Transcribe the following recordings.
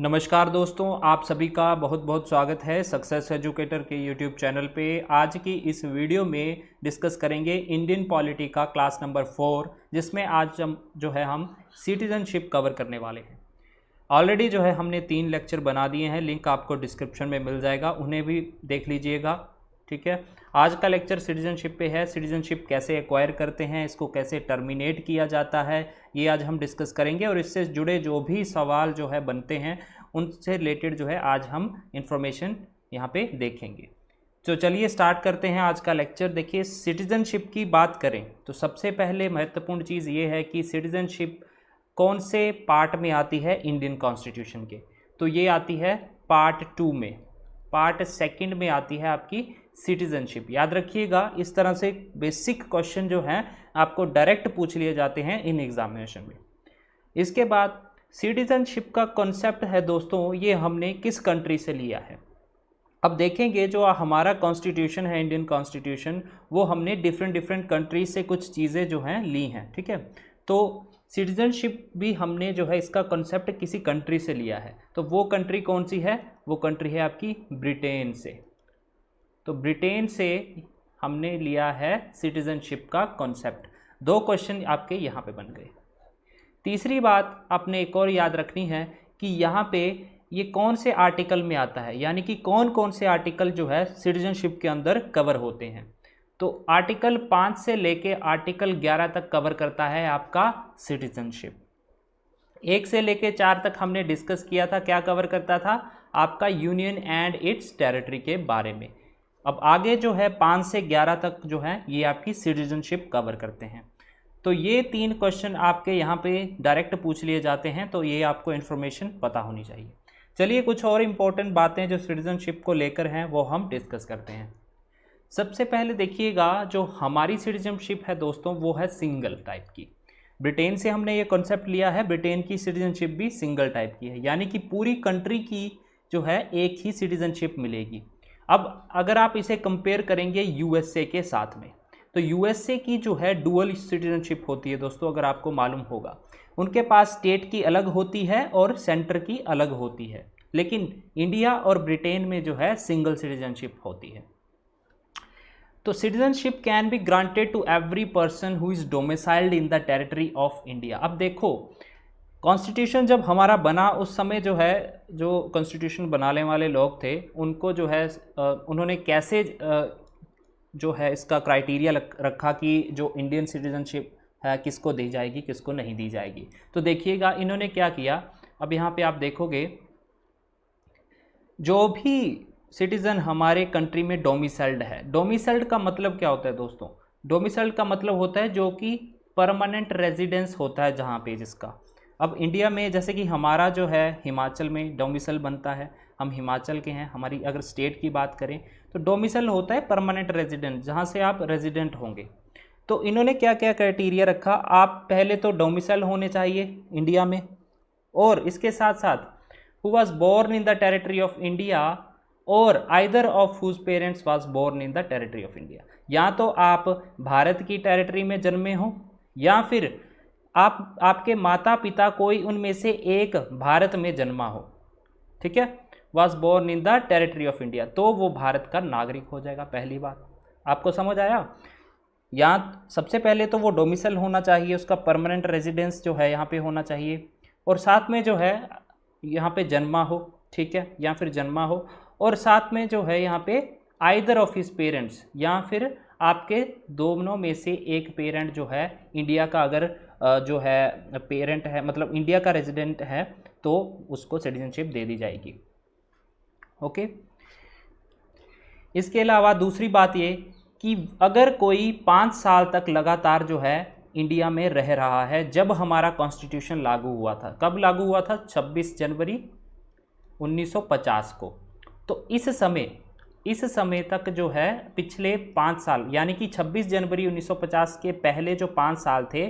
नमस्कार दोस्तों, आप सभी का बहुत बहुत स्वागत है सक्सेस एजुकेटर के यूट्यूब चैनल पे। आज की इस वीडियो में डिस्कस करेंगे इंडियन पॉलिटी का क्लास नंबर 4, जिसमें आज हम सिटीजनशिप कवर करने वाले हैं। ऑलरेडी हमने 3 लेक्चर बना दिए हैं, लिंक आपको डिस्क्रिप्शन में मिल जाएगा, उन्हें भी देख लीजिएगा। ठीक है, आज का लेक्चर सिटीजनशिप पे है। सिटीजनशिप कैसे एक्वायर करते हैं, इसको कैसे टर्मिनेट किया जाता है, ये आज हम डिस्कस करेंगे। और इससे जुड़े जो भी सवाल बनते हैं उनसे रिलेटेड आज हम इंफॉर्मेशन यहाँ पे देखेंगे। तो चलिए स्टार्ट करते हैं आज का लेक्चर। देखिए, सिटीजनशिप की बात करें तो सबसे पहले महत्वपूर्ण चीज़ ये है कि सिटीजनशिप कौन से पार्ट में आती है इंडियन कॉन्स्टिट्यूशन के। तो ये आती है पार्ट 2 में, पार्ट 2 में आती है आपकी सिटीजनशिप। याद रखिएगा, इस तरह से बेसिक क्वेश्चन आपको डायरेक्ट पूछ लिए जाते हैं इन एग्जामिनेशन में। इसके बाद सिटीजनशिप का कॉन्सेप्ट है दोस्तों, ये हमने किस कंट्री से लिया है। अब देखेंगे जो हमारा कॉन्स्टिट्यूशन है, इंडियन कॉन्स्टिट्यूशन, वो हमने डिफरेंट कंट्री से कुछ चीज़ें ली हैं। ठीक है, तो सिटीजनशिप भी हमने इसका कॉन्सेप्ट किसी कंट्री से लिया है। तो वो कंट्री कौन सी है? वो कंट्री है आपकी ब्रिटेन से। तो ब्रिटेन से हमने लिया है सिटीजनशिप का कॉन्सेप्ट। 2 क्वेश्चन आपके यहाँ पे बन गए। तीसरी बात आपने एक और याद रखनी है कि यहाँ पे ये कौन से आर्टिकल में आता है, यानी कि कौन कौन से आर्टिकल सिटीजनशिप के अंदर कवर होते हैं। तो आर्टिकल 5 से लेके आर्टिकल 11 तक कवर करता है आपका सिटीजनशिप। 1 से लेके 4 तक हमने डिस्कस किया था, क्या कवर करता था? आपका यूनियन एंड इट्स टेरिटरी के बारे में। अब आगे 5 से 11 तक ये आपकी सिटीजनशिप कवर करते हैं। तो ये 3 क्वेश्चन आपके यहाँ पे डायरेक्ट पूछ लिए जाते हैं, तो ये आपको इन्फॉर्मेशन पता होनी चाहिए। चलिए कुछ और इम्पोर्टेंट बातें जो सिटीजनशिप को लेकर हैं वो हम डिस्कस करते हैं। सबसे पहले देखिएगा, जो हमारी सिटीजनशिप है दोस्तों, वो है सिंगल टाइप की। ब्रिटेन से हमने ये कॉन्सेप्ट लिया है, ब्रिटेन की सिटीजनशिप भी सिंगल टाइप की है, यानी कि पूरी कंट्री की एक ही सिटीजनशिप मिलेगी। अब अगर आप इसे कंपेयर करेंगे यूएसए के साथ में, तो यूएसए की डुअल सिटीजनशिप होती है दोस्तों, अगर आपको मालूम होगा। उनके पास स्टेट की अलग होती है और सेंटर की अलग होती है, लेकिन इंडिया और ब्रिटेन में सिंगल सिटीजनशिप होती है। तो citizenship can be granted to every person who is domiciled in the territory of India. अब देखो, कॉन्स्टिट्यूशन जब हमारा बना उस समय जो कॉन्स्टिट्यूशन बनाने वाले लोग थे, उनको उन्होंने कैसे इसका क्राइटेरिया रखा कि जो इंडियन सिटीजनशिप है किसको दी जाएगी, किसको नहीं दी जाएगी। तो देखिएगा इन्होंने क्या किया। अब यहाँ पे आप देखोगे, जो भी सिटीज़न हमारे कंट्री में डोमिसाइल्ड है, डोमिसाइल्ड का मतलब क्या होता है दोस्तों? डोमिसाइल्ड का मतलब होता है जो कि परमानेंट रेजिडेंस होता है जहाँ पे जिसका। अब इंडिया में जैसे कि हमारा हिमाचल में डोमिसाइल बनता है, हम हिमाचल के हैं। हमारी अगर स्टेट की बात करें तो डोमिसाइल होता है परमानेंट रेजिडेंट, जहाँ से आप रेजिडेंट होंगे। तो इन्होंने क्या क्या क्राइटेरिया रखा? आप पहले तो डोमिसाइल होने चाहिए इंडिया में, और इसके साथ साथ who was born in the territory of India और either of whose parents was born in the territory of India. या तो आप भारत की टेरिटरी में जन्मे हो, या फिर आपके माता पिता कोई उनमें से एक भारत में जन्मा हो। ठीक है, was born in the territory of India, तो वो भारत का नागरिक हो जाएगा। पहली बात आपको समझ आया? यहाँ सबसे पहले तो वो डोमिसाइल होना चाहिए, उसका परमानेंट रेजिडेंस यहाँ पे होना चाहिए, और साथ में यहाँ पे जन्मा हो। ठीक है, या फिर जन्मा हो, और साथ में यहाँ पे आइदर ऑफ हिज पेरेंट्स, या फिर आपके दोनों में से एक पेरेंट इंडिया का अगर पेरेंट है, मतलब इंडिया का रेजिडेंट है, तो उसको सिटीजनशिप दे दी जाएगी। ओके, इसके अलावा दूसरी बात ये कि अगर कोई 5 साल तक लगातार इंडिया में रह रहा है, जब हमारा कॉन्स्टिट्यूशन लागू हुआ था, कब लागू हुआ था? 26 जनवरी 1950 को। तो इस समय तक पिछले 5 साल, यानी कि 26 जनवरी 1950 के पहले जो 5 साल थे,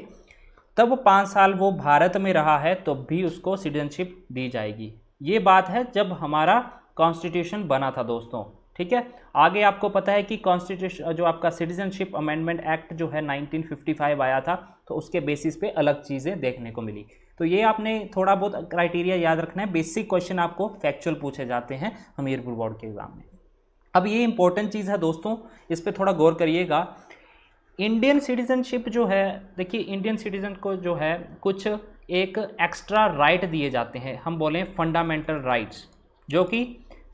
तब 5 साल वो भारत में रहा है, तो भी उसको सिटीजनशिप दी जाएगी। ये बात है जब हमारा कॉन्स्टिट्यूशन बना था दोस्तों। ठीक है, आगे आपको पता है कि कॉन्स्टिट्यूशन जो आपका सिटीजनशिप अमेंडमेंट एक्ट 1955 आया था, तो उसके बेसिस पे अलग चीज़ें देखने को मिली। तो ये आपने थोड़ा बहुत क्राइटेरिया याद रखना है। बेसिक क्वेश्चन आपको फैक्चुअल पूछे जाते हैं हमीरपुर बोर्ड के एग्जाम में। अब ये इंपॉर्टेंट चीज़ है दोस्तों, इस पर थोड़ा गौर करिएगा। इंडियन सिटीजनशिप जो है, देखिए इंडियन सिटीजन को जो है कुछ एक एक्स्ट्रा राइट दिए जाते हैं, हम बोलें फंडामेंटल राइट्स, जो कि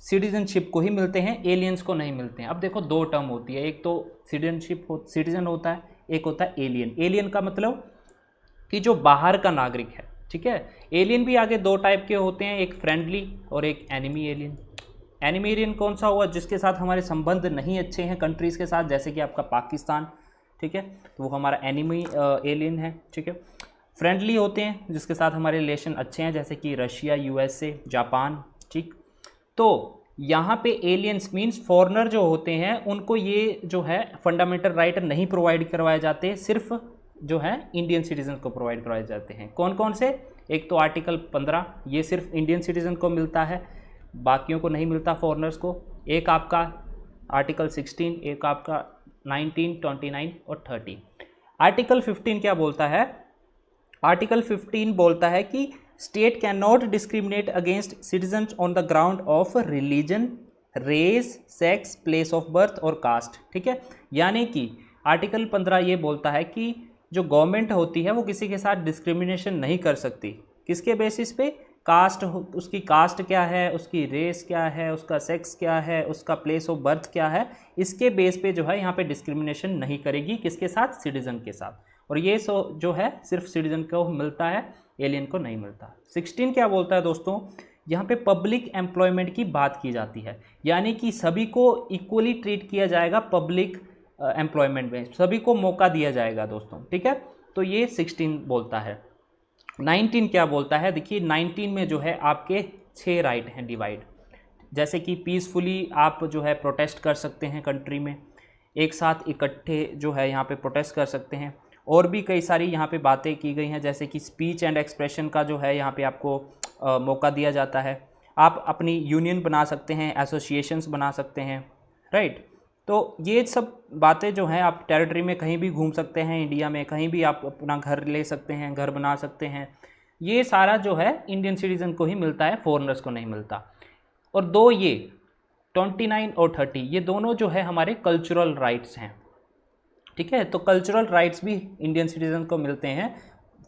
सिटीजनशिप को ही मिलते हैं, एलियंस को नहीं मिलते हैं। अब देखो दो टर्म होती है, एक तो सिटीजन होता है, एक होता है एलियन। एलियन का मतलब कि जो बाहर का नागरिक है, ठीक है। एलियन भी आगे दो टाइप के होते हैं, एक फ्रेंडली और एक एनिमी एलियन। एनिमी एलियन कौन सा हुआ? जिसके साथ हमारे संबंध नहीं अच्छे हैं कंट्रीज़ के साथ, जैसे कि आपका पाकिस्तान, ठीक है, तो वो हमारा एनिमी एलियन है, ठीक है। फ्रेंडली होते हैं जिसके साथ हमारे रिलेशन अच्छे हैं, जैसे कि रशिया, यूएसए, जापान, ठीक। तो यहाँ पे एलियंस मीन्स फॉरेनर जो होते हैं उनको ये जो है फंडामेंटल राइट नहीं प्रोवाइड करवाए जाते, सिर्फ जो है इंडियन सिटीजन को प्रोवाइड करवाए जाते हैं। कौन कौन से? एक तो आर्टिकल 15, ये सिर्फ इंडियन सिटीजन को मिलता है, बाकियों को नहीं मिलता फॉरेनर्स को। एक आपका आर्टिकल 16, एक आपका 19, 29 और 30। आर्टिकल 15 क्या बोलता है? आर्टिकल 15 बोलता है कि state can not discriminate against citizens on the ground of religion, race, sex, place of birth और कास्ट, ठीक है। यानी कि आर्टिकल 15 ये बोलता है कि जो गवर्नमेंट होती है वो किसी के साथ डिस्क्रिमिनेशन नहीं कर सकती। किसके बेसिस पे? कास्ट, उसकी कास्ट क्या है, उसकी रेस क्या है, उसका सेक्स क्या है, उसका प्लेस ऑफ बर्थ क्या है, इसके बेस पे जो है यहाँ पे डिस्क्रिमिनेशन नहीं करेगी। किसके साथ? सिटीजन के साथ। और ये जो है सिर्फ सिटीजन को मिलता है, एलियन को नहीं मिलता। 16 क्या बोलता है दोस्तों? यहाँ पे पब्लिक एम्प्लॉयमेंट की बात की जाती है, यानी कि सभी को इक्वली ट्रीट किया जाएगा पब्लिक एम्प्लॉयमेंट में, सभी को मौका दिया जाएगा दोस्तों, ठीक है। तो ये 16 बोलता है। 19 क्या बोलता है? देखिए 19 में जो है आपके 6 राइट हैं डिवाइड, जैसे कि पीसफुली आप जो है प्रोटेस्ट कर सकते हैं कंट्री में, एक साथ इकट्ठे जो है यहाँ पे प्रोटेस्ट कर सकते हैं। और भी कई सारी यहाँ पे बातें की गई हैं, जैसे कि स्पीच एंड एक्सप्रेशन का जो है यहाँ पे आपको मौका दिया जाता है। आप अपनी यूनियन बना सकते हैं, एसोसिएशंस बना सकते हैं, राइट। तो ये सब बातें जो हैं, आप टेरिटरी में कहीं भी घूम सकते हैं, इंडिया में कहीं भी आप अपना घर ले सकते हैं, घर बना सकते हैं। ये सारा जो है इंडियन सिटीजन को ही मिलता है, फॉरेनर्स को नहीं मिलता। और दो ये 29 और 30 ये दोनों जो है हमारे कल्चरल राइट्स हैं, ठीक है। तो कल्चरल राइट्स भी इंडियन सिटीजन को मिलते हैं,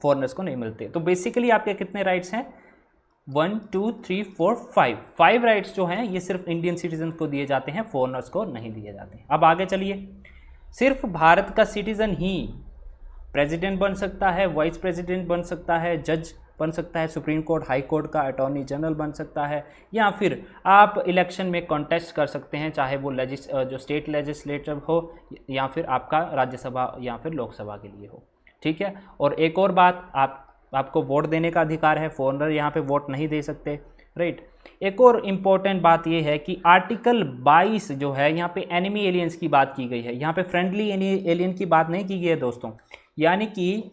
फॉरेनर्स को नहीं मिलते। तो बेसिकली आपके कितने राइट्स हैं? 1 2 3 4 5 राइट्स जो हैं ये सिर्फ इंडियन सिटीजन को दिए जाते हैं, फॉरेनर्स को नहीं दिए जाते हैं। अब आगे चलिए। सिर्फ भारत का सिटीजन ही प्रेसिडेंट बन सकता है, वाइस प्रेसिडेंट बन सकता है, जज बन सकता है, सुप्रीम कोर्ट, हाई कोर्ट का अटॉर्नी जनरल बन सकता है, या फिर आप इलेक्शन में कॉन्टेस्ट कर सकते हैं, चाहे वो जो स्टेट लेजिस्लेटिव हो या फिर आपका राज्यसभा या फिर लोकसभा के लिए हो, ठीक है। और एक और बात, आपको वोट देने का अधिकार है, फॉरेनर यहाँ पे वोट नहीं दे सकते, राइट। एक और इम्पॉर्टेंट बात यह है कि आर्टिकल 22 जो है यहाँ पे एनिमी एलियंस की बात की गई है, यहाँ पे फ्रेंडली एलियन की बात नहीं की गई है दोस्तों। यानी कि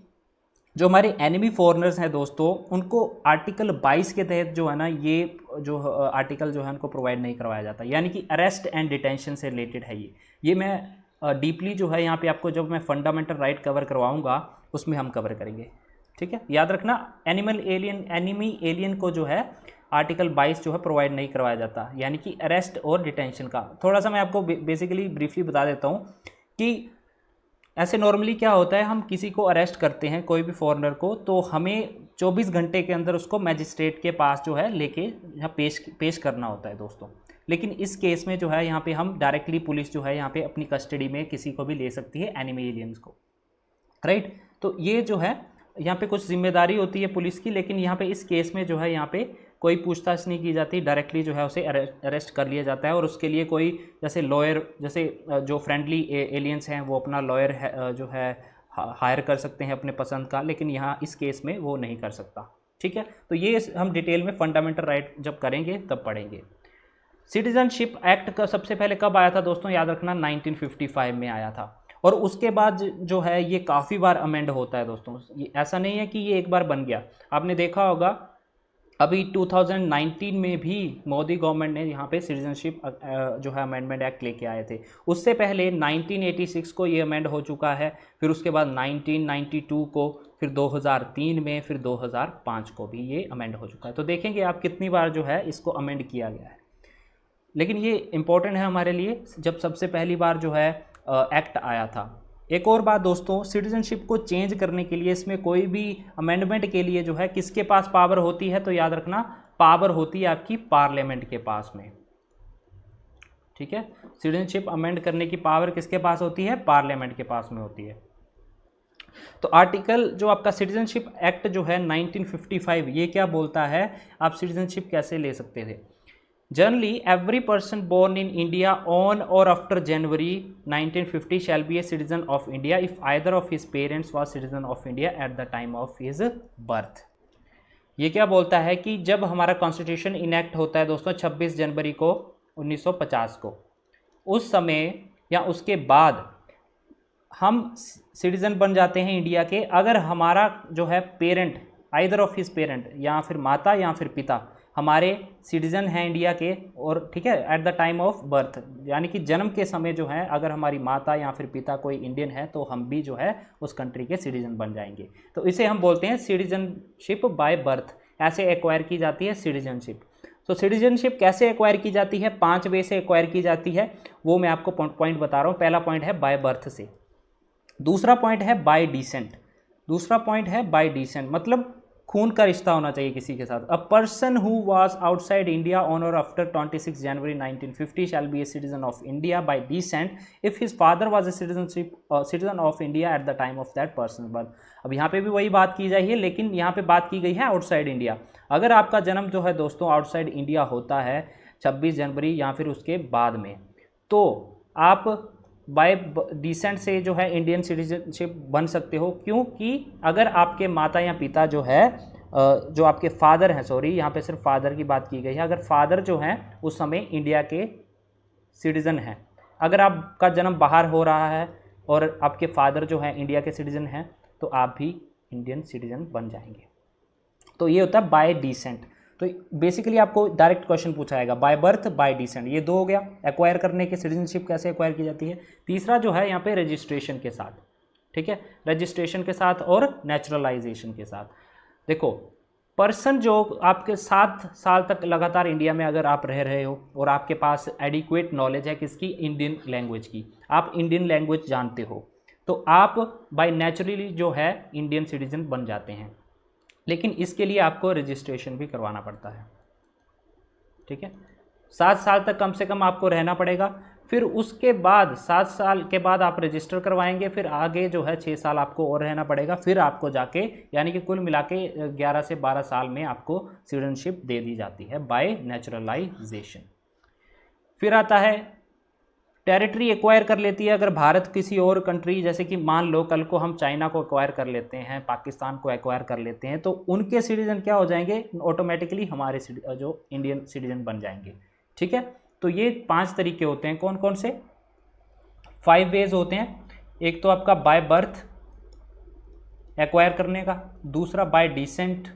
जो हमारे एनिमी फॉरेनर्स हैं दोस्तों, उनको आर्टिकल 22 के तहत जो है ना, ये जो आर्टिकल जो है उनको प्रोवाइड नहीं करवाया जाता। यानी कि अरेस्ट एंड डिटेंशन से रिलेटेड है ये मैं डीपली जो है यहाँ पे आपको जब मैं फंडामेंटल राइट कवर करवाऊँगा उसमें हम कवर करेंगे, ठीक है। याद रखना, एनिमी एलियन को जो है आर्टिकल 22 जो है प्रोवाइड नहीं करवाया जाता, यानी कि अरेस्ट और डिटेंशन का। थोड़ा सा मैं आपको बेसिकली ब्रीफली बता देता हूँ कि ऐसे नॉर्मली क्या होता है, हम किसी को अरेस्ट करते हैं, कोई भी फॉरेनर को, तो हमें 24 घंटे के अंदर उसको मैजिस्ट्रेट के पास जो है लेके यहाँ पेश करना होता है दोस्तों। लेकिन इस केस में जो है यहाँ पे हम डायरेक्टली पुलिस जो है यहाँ पे अपनी कस्टडी में किसी को भी ले सकती है, एनिमी एलियंस को, राइट। तो ये जो है यहाँ पे कुछ जिम्मेदारी होती है पुलिस की, लेकिन यहाँ पे इस केस में जो है यहाँ पे कोई पूछताछ नहीं की जाती, डायरेक्टली जो है उसे अरेस्ट कर लिया जाता है। और उसके लिए कोई जैसे लॉयर, जैसे जो फ्रेंडली एलियंस हैं वो अपना लॉयर जो है हायर कर सकते हैं अपने पसंद का, लेकिन यहाँ इस केस में वो नहीं कर सकता, ठीक है। तो ये हम डिटेल में फंडामेंटल राइट जब करेंगे तब पढ़ेंगे। सिटीजनशिप एक्ट का सबसे पहले कब आया था दोस्तों? याद रखना 1955 में आया था। और उसके बाद जो है ये काफ़ी बार अमेंड होता है दोस्तों, ये ऐसा नहीं है कि ये एक बार बन गया। आपने देखा होगा अभी 2019 में भी मोदी गवर्नमेंट ने यहाँ पे सिटीजनशिप जो है अमेंडमेंट एक्ट लेके आए थे। उससे पहले 1986 को ये अमेंड हो चुका है, फिर उसके बाद 1992 को फिर 2003 में, फिर 2005 को भी ये अमेंड हो चुका है। तो देखेंगे आप कितनी बार जो है इसको अमेंड किया गया है। लेकिन ये इम्पोर्टेंट है हमारे लिए जब सबसे पहली बार जो है एक्ट आया था। एक और बात दोस्तों, सिटीजनशिप को चेंज करने के लिए, इसमें कोई भी अमेंडमेंट के लिए जो है किसके पास पावर होती है, तो याद रखना पावर होती है आपकी पार्लियामेंट के पास में। ठीक है, सिटीजनशिप अमेंड करने की पावर किसके पास होती है, पार्लियामेंट के पास में होती है। तो आर्टिकल जो आपका सिटीजनशिप एक्ट जो है 1955, ये क्या बोलता है, आप सिटीजनशिप कैसे ले सकते थे। Generally, every person born in India on or after January 1950 shall be a citizen of India if either of his parents was citizen of India at the time of his birth. ये क्या बोलता है कि जब हमारा constitution enact होता है दोस्तों 26 जनवरी को 1950 को, उस समय या उसके बाद हम सिटीज़न बन जाते हैं इंडिया के अगर हमारा जो है parent, either of his parent, या फिर माता या फिर पिता हमारे सिटीज़न हैं इंडिया के, और ठीक है eight the time of birth, यानी कि जन्म के समय जो है अगर हमारी माता या फिर पिता कोई इंडियन है तो हम भी जो है उस कंट्री के सिटीज़न बन जाएंगे। तो इसे हम बोलते हैं सिटीजनशिप बाय बर्थ, ऐसे एक्वायर की जाती है सिटीजनशिप। तो सिटीजनशिप कैसे एक्वायर की जाती है, 5 वे से एक्वायर की जाती है, वो मैं आपको पॉइंट बता रहा हूँ। पहला पॉइंट है बाय बर्थ से, दूसरा पॉइंट है बाय डिसेंट, दूसरा पॉइंट है बाय डिसेंट मतलब खून का रिश्ता होना चाहिए किसी के साथ। A person who was outside India on और after 26 January 1950 shall be a citizen of India by descent if his father was a citizen of India at the time of that person birth. अब यहाँ पे भी वही बात की जाइए, लेकिन यहाँ पे बात की गई है आउटसाइड इंडिया। अगर आपका जन्म जो है दोस्तों आउटसाइड इंडिया होता है 26 जनवरी या फिर उसके बाद में, तो आप बाय डिसेंट से जो है इंडियन सिटीजनशिप बन सकते हो। क्योंकि अगर आपके माता या पिता जो है जो आपके फादर हैं, सॉरी यहाँ पे सिर्फ फादर की बात की गई है, अगर फादर जो हैं उस समय इंडिया के सिटीज़न हैं, अगर आपका जन्म बाहर हो रहा है और आपके फादर जो हैं इंडिया के सिटीज़न हैं, तो आप भी इंडियन सिटीज़न बन जाएंगे। तो ये होता है बाय डिसेंट। तो बेसिकली आपको डायरेक्ट क्वेश्चन पूछा जाएगा बाय बर्थ बाय डिसेंट, ये 2 हो गया एक्वायर करने के, सिटीजनशिप कैसे एक्वायर की जाती है। तीसरा जो है यहाँ पे रजिस्ट्रेशन के साथ, ठीक है, रजिस्ट्रेशन के साथ और नेचुरलाइजेशन के साथ। देखो पर्सन जो आपके 7 साल तक लगातार इंडिया में अगर आप रह रहे हो और आपके पास एडिक्वेट नॉलेज है किसकी, इंडियन लैंग्वेज की, आप इंडियन लैंग्वेज जानते हो, तो आप बाय नेचुरली जो है इंडियन सिटीजन बन जाते हैं। लेकिन इसके लिए आपको रजिस्ट्रेशन भी करवाना पड़ता है, ठीक है, 7 साल तक कम से कम आपको रहना पड़ेगा। फिर उसके बाद 7 साल के बाद आप रजिस्टर करवाएंगे, फिर आगे जो है 6 साल आपको और रहना पड़ेगा, फिर आपको जाके यानी कि कुल मिला के 11 से 12 साल में आपको सिटीजनशिप दे दी जाती है बाय नेचुरलाइजेशन। फिर आता है टेरिटरी एक्वायर कर लेती है अगर भारत किसी और कंट्री, जैसे कि मान लो कल को हम चाइना को एक्वायर कर लेते हैं, पाकिस्तान को एक्वायर कर लेते हैं, तो उनके सिटीजन क्या हो जाएंगे, ऑटोमेटिकली हमारे जो इंडियन सिटीजन बन जाएंगे। ठीक है, तो ये 5 तरीके होते हैं, कौन कौन से, 5 वेज होते हैं। एक तो आपका बाय बर्थ एक्वायर करने का, दूसरा बाय डिसेंट,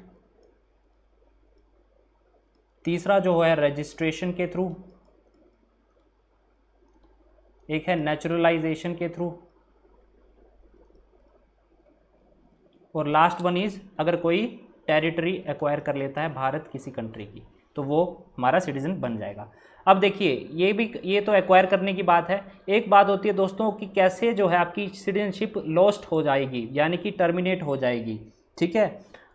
तीसरा जो है रजिस्ट्रेशन के थ्रू, एक है नेचुरलाइजेशन के थ्रू, और लास्ट वन इज अगर कोई टेरिटरी एक्वायर कर लेता है भारत किसी कंट्री की, तो वो हमारा सिटीजन बन जाएगा। अब देखिए ये तो एक्वायर करने की बात है। एक बात होती है दोस्तों कि कैसे जो है आपकी सिटीजनशिप लॉस्ट हो जाएगी, यानी कि टर्मिनेट हो जाएगी। ठीक है,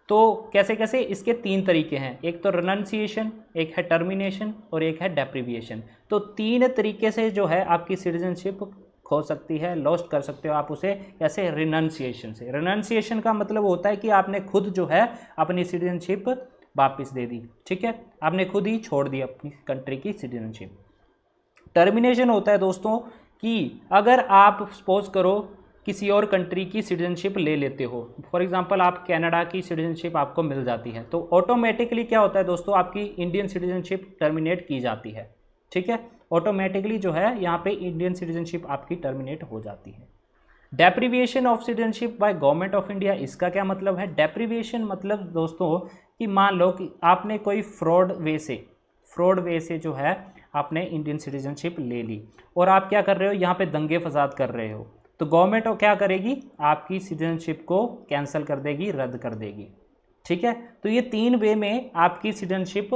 तो कैसे कैसे, इसके 3 तरीके हैं, एक तो रिनंसिएशन, एक है टर्मिनेशन और एक है डेप्रिविएशन। तो 3 तरीके से जो है आपकी सिटीजनशिप खो सकती है, लॉस्ट कर सकते हो आप उसे, ऐसे रिनंसिएशन से। रिनंसिएशन का मतलब होता है कि आपने खुद जो है अपनी सिटीजनशिप वापस दे दी, ठीक है, आपने खुद ही छोड़ दी अपनी कंट्री की सिटीजनशिप। टर्मिनेशन होता है दोस्तों कि अगर आप सपोज करो किसी और कंट्री की सिटीजनशिप ले लेते हो, फॉर एग्जांपल आप कनाडा की सिटीजनशिप आपको मिल जाती है, तो ऑटोमेटिकली क्या होता है दोस्तों, आपकी इंडियन सिटीजनशिप टर्मिनेट की जाती है। ठीक है, ऑटोमेटिकली जो है यहाँ पे इंडियन सिटीजनशिप आपकी टर्मिनेट हो जाती है। Deprivation of citizenship by government of India, इसका क्या मतलब है, डेप्रिविएशन मतलब दोस्तों कि मान लो कि आपने कोई फ्रॉड वे से जो है आपने इंडियन सिटीजनशिप ले ली, और आप क्या कर रहे हो, यहाँ पे दंगे फसाद कर रहे हो, तो गवर्नमेंट क्या करेगी, आपकी सिटीजनशिप को कैंसिल कर देगी, रद्द कर देगी। ठीक है, तो ये 3 वे में आपकी सिटीजनशिप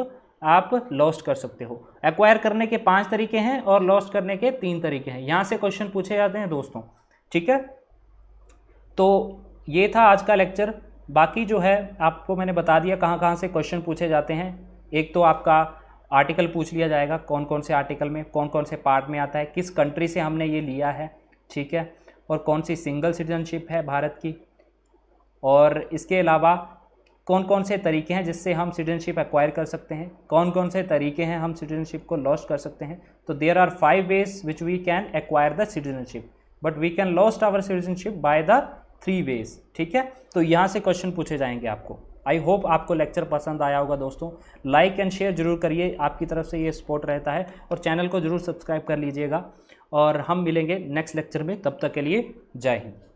आप लॉस्ट कर सकते हो। एक्वायर करने के 5 तरीके हैं और लॉस्ट करने के 3 तरीके हैं। यहाँ से क्वेश्चन पूछे जाते हैं दोस्तों। ठीक है, तो ये था आज का लेक्चर। बाकी जो है आपको मैंने बता दिया कहाँ कहाँ से क्वेश्चन पूछे जाते हैं। एक तो आपका आर्टिकल पूछ लिया जाएगा, कौन कौन से आर्टिकल में कौन कौन से पार्ट में आता है, किस कंट्री से हमने ये लिया है। ठीक है, और कौन सी सिंगल सिटीजनशिप है भारत की, और इसके अलावा कौन कौन से तरीके हैं जिससे हम सिटीजनशिप एक्वायर कर सकते हैं, कौन कौन से तरीके हैं हम सिटीजनशिप को लॉस्ट कर सकते हैं। तो there are 5 ways which we can acquire the citizenship, but we can lost our citizenship by the 3 ways. ठीक है, तो यहाँ से क्वेश्चन पूछे जाएंगे आपको। आई होप आपको लेक्चर पसंद आया होगा दोस्तों। लाइक एंड शेयर जरूर करिए, आपकी तरफ से ये सपोर्ट रहता है, और चैनल को जरूर सब्सक्राइब कर लीजिएगा। और हम मिलेंगे नेक्स्ट लेक्चर में, तब तक के लिए जय हिंद।